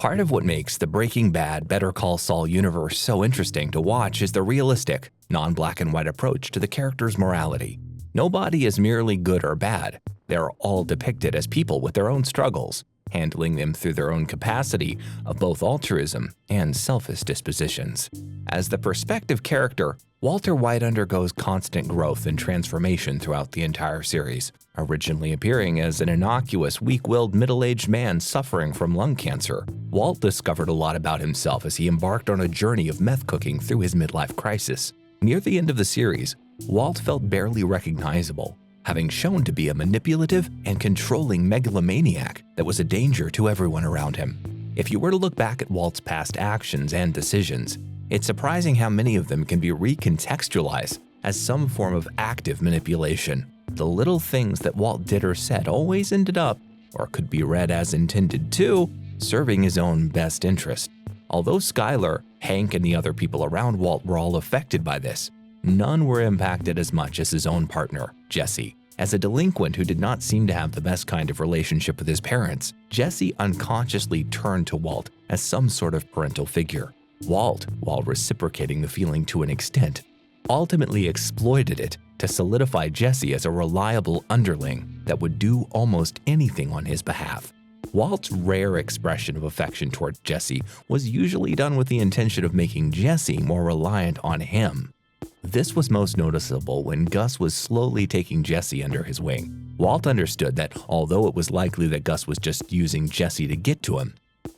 Part of what makes the Breaking Bad Better Call Saul universe so interesting to watch is the realistic, non-black and white approach to the characters' morality. Nobody is merely good or bad. They're all depicted as people with their own struggles, handling them through their own capacity of both altruism and selfish dispositions. As the perspective character, Walter White undergoes constant growth and transformation throughout the entire series, originally appearing as an innocuous, weak-willed middle-aged man suffering from lung cancer. Walt discovered a lot about himself as he embarked on a journey of meth cooking through his midlife crisis. Near the end of the series, Walt felt barely recognizable, having shown to be a manipulative and controlling megalomaniac that was a danger to everyone around him. If you were to look back at Walt's past actions and decisions, it's surprising how many of them can be recontextualized as some form of active manipulation. The little things that Walt did or said always ended up, or could be read as intended to, serving his own best interest. Although Skyler, Hank, and the other people around Walt were all affected by this, none were impacted as much as his own partner, Jesse. As a delinquent who did not seem to have the best kind of relationship with his parents, Jesse unconsciously turned to Walt as some sort of parental figure. Walt, while reciprocating the feeling to an extent, ultimately exploited it to solidify Jesse as a reliable underling that would do almost anything on his behalf. Walt's rare expression of affection toward Jesse was usually done with the intention of making Jesse more reliant on him. This was most noticeable when Gus was slowly taking Jesse under his wing. Walt understood that although it was likely that Gus was just using Jesse to get to him,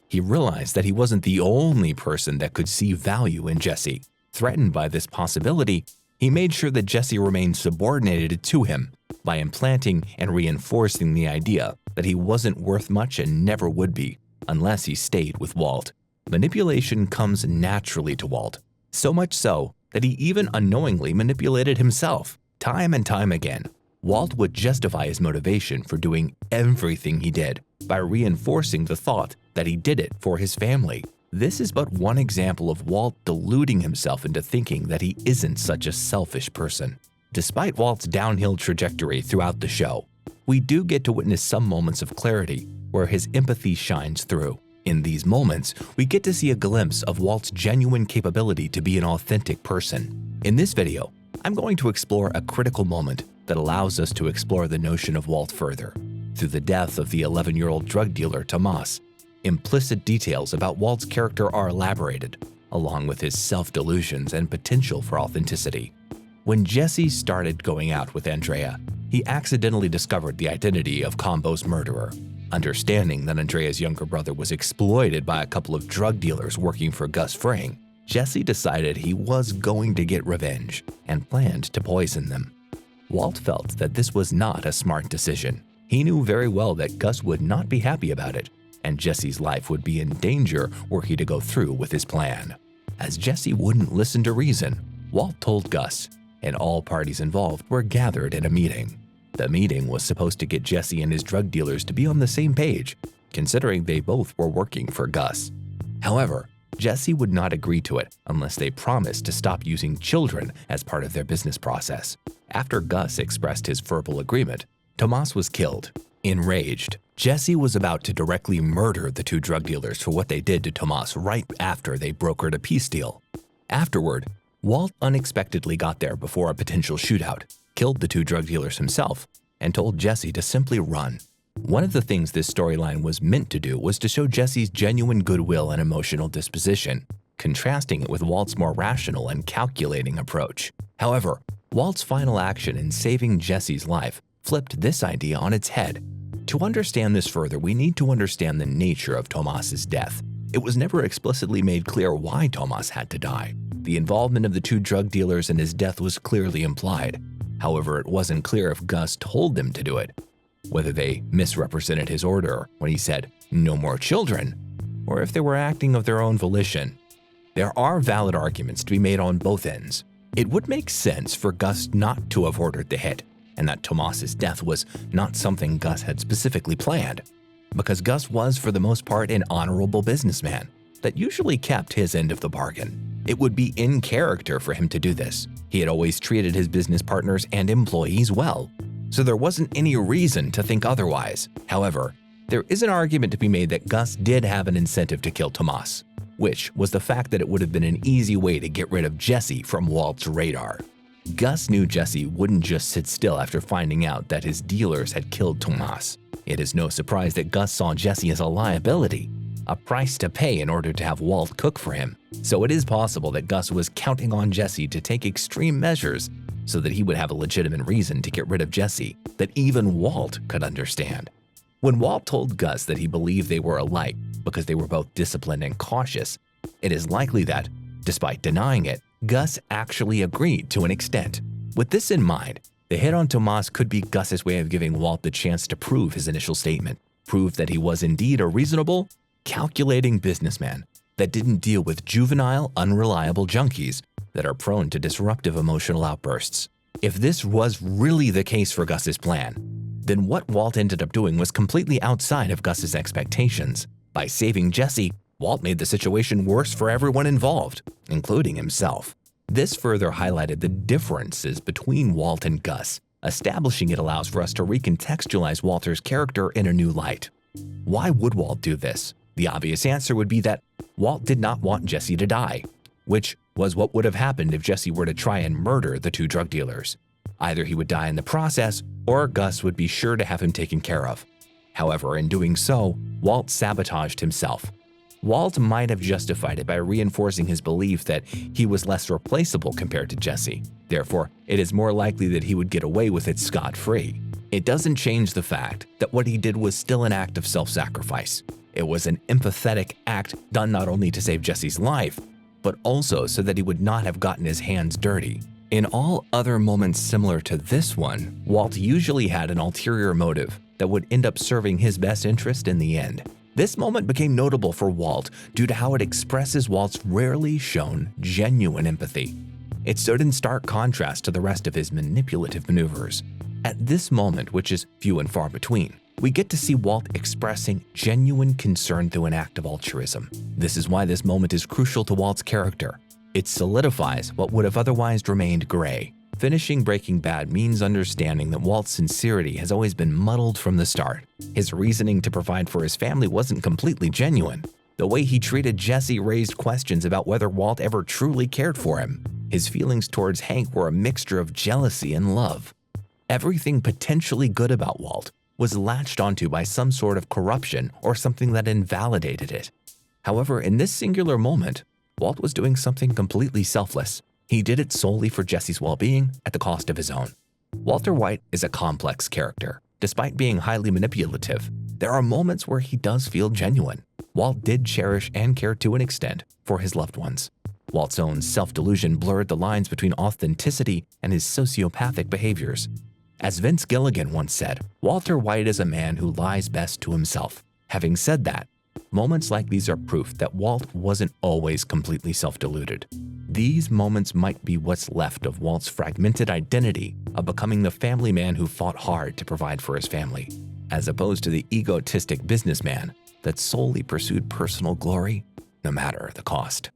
he realized that he wasn't the only person that could see value in Jesse. Threatened by this possibility, he made sure that Jesse remained subordinated to him by implanting and reinforcing the idea that he wasn't worth much and never would be unless he stayed with Walt. Manipulation comes naturally to Walt, so much so that he even unknowingly manipulated himself. Time and time again, Walt would justify his motivation for doing everything he did by reinforcing the thought that he did it for his family. This is but one example of Walt deluding himself into thinking that he isn't such a selfish person. Despite Walt's downhill trajectory throughout the show, we do get to witness some moments of clarity where his empathy shines through. In these moments, we get to see a glimpse of Walt's genuine capability to be an authentic person. In this video, I'm going to explore a critical moment that allows us to explore the notion of Walt further. Through the death of the 11-year-old drug dealer Tomas, implicit details about Walt's character are elaborated, along with his self-delusions and potential for authenticity. When Jesse started going out with Andrea, he accidentally discovered the identity of Combo's murderer. Understanding that Andrea's younger brother was exploited by a couple of drug dealers working for Gus Fring, Jesse decided he was going to get revenge and planned to poison them. Walt felt that this was not a smart decision. He knew very well that Gus would not be happy about it, and Jesse's life would be in danger were he to go through with his plan. As Jesse wouldn't listen to reason, Walt told Gus, and all parties involved were gathered in a meeting. The meeting was supposed to get Jesse and his drug dealers to be on the same page, considering they both were working for Gus. However, Jesse would not agree to it unless they promised to stop using children as part of their business process. After Gus expressed his verbal agreement, Tomas was killed. Enraged, Jesse was about to directly murder the two drug dealers for what they did to Tomas right after they brokered a peace deal. Afterward, Walt unexpectedly got there before a potential shootout, killed the two drug dealers himself, and told Jesse to simply run. One of the things this storyline was meant to do was to show Jesse's genuine goodwill and emotional disposition, contrasting it with Walt's more rational and calculating approach. However, Walt's final action in saving Jesse's life flipped this idea on its head. To understand this further, we need to understand the nature of Tomas's death. It was never explicitly made clear why Tomas had to die. The involvement of the two drug dealers in his death was clearly implied. However, it wasn't clear if Gus told them to do it, whether they misrepresented his order when he said, "No more children," or if they were acting of their own volition. There are valid arguments to be made on both ends. It would make sense for Gus not to have ordered the hit, and that Tomas's death was not something Gus had specifically planned, because Gus was for the most part an honorable businessman that usually kept his end of the bargain. It would be in character for him to do this. He had always treated his business partners and employees well, so there wasn't any reason to think otherwise. However, There is an argument to be made that Gus did have an incentive to kill Tomas, which was the fact that it would have been an easy way to get rid of Jesse from Walt's radar. Gus knew Jesse wouldn't just sit still after finding out that his dealers had killed Tomas. It is no surprise that Gus saw Jesse as a liability, a price to pay in order to have Walt cook for him. So it is possible that Gus was counting on Jesse to take extreme measures so that he would have a legitimate reason to get rid of Jesse that even Walt could understand. When Walt told Gus that he believed they were alike because they were both disciplined and cautious, it is likely that, despite denying it, Gus actually agreed to an extent. With this in mind, the hit on Tomas could be Gus's way of giving Walt the chance to prove his initial statement, prove that he was indeed a reasonable, calculating businessman that didn't deal with juvenile, unreliable junkies that are prone to disruptive emotional outbursts. If this was really the case for Gus's plan, then what Walt ended up doing was completely outside of Gus's expectations. By saving Jesse, Walt made the situation worse for everyone involved, including himself. This further highlighted the differences between Walt and Gus. Establishing it allows for us to recontextualize Walter's character in a new light. Why would Walt do this? The obvious answer would be that Walt did not want Jesse to die, which was what would have happened if Jesse were to try and murder the two drug dealers. Either he would die in the process, or Gus would be sure to have him taken care of. However, in doing so, Walt sabotaged himself. Walt might have justified it by reinforcing his belief that he was less replaceable compared to Jesse. Therefore, it is more likely that he would get away with it scot-free. It doesn't change the fact that what he did was still an act of self-sacrifice. It was an empathetic act done not only to save Jesse's life, but also so that he would not have gotten his hands dirty. In all other moments similar to this one, Walt usually had an ulterior motive that would end up serving his best interest in the end. This moment became notable for Walt due to how it expresses Walt's rarely shown genuine empathy. It stood in stark contrast to the rest of his manipulative maneuvers. At this moment, which is few and far between, we get to see Walt expressing genuine concern through an act of altruism. This is why this moment is crucial to Walt's character. It solidifies what would have otherwise remained gray. Finishing Breaking Bad means understanding that Walt's sincerity has always been muddled from the start. His reasoning to provide for his family wasn't completely genuine. The way he treated Jesse raised questions about whether Walt ever truly cared for him. His feelings towards Hank were a mixture of jealousy and love. Everything potentially good about Walt was latched onto by some sort of corruption or something that invalidated it. However, in this singular moment, Walt was doing something completely selfless. He did it solely for Jesse's well-being at the cost of his own. Walter White is a complex character. Despite being highly manipulative, there are moments where he does feel genuine. Walt did cherish and care to an extent for his loved ones. Walt's own self-delusion blurred the lines between authenticity and his sociopathic behaviors. As Vince Gilligan once said, Walter White is a man who lies best to himself. Having said that, moments like these are proof that Walt wasn't always completely self-deluded. These moments might be what's left of Walt's fragmented identity of becoming the family man who fought hard to provide for his family, as opposed to the egotistic businessman that solely pursued personal glory, no matter the cost.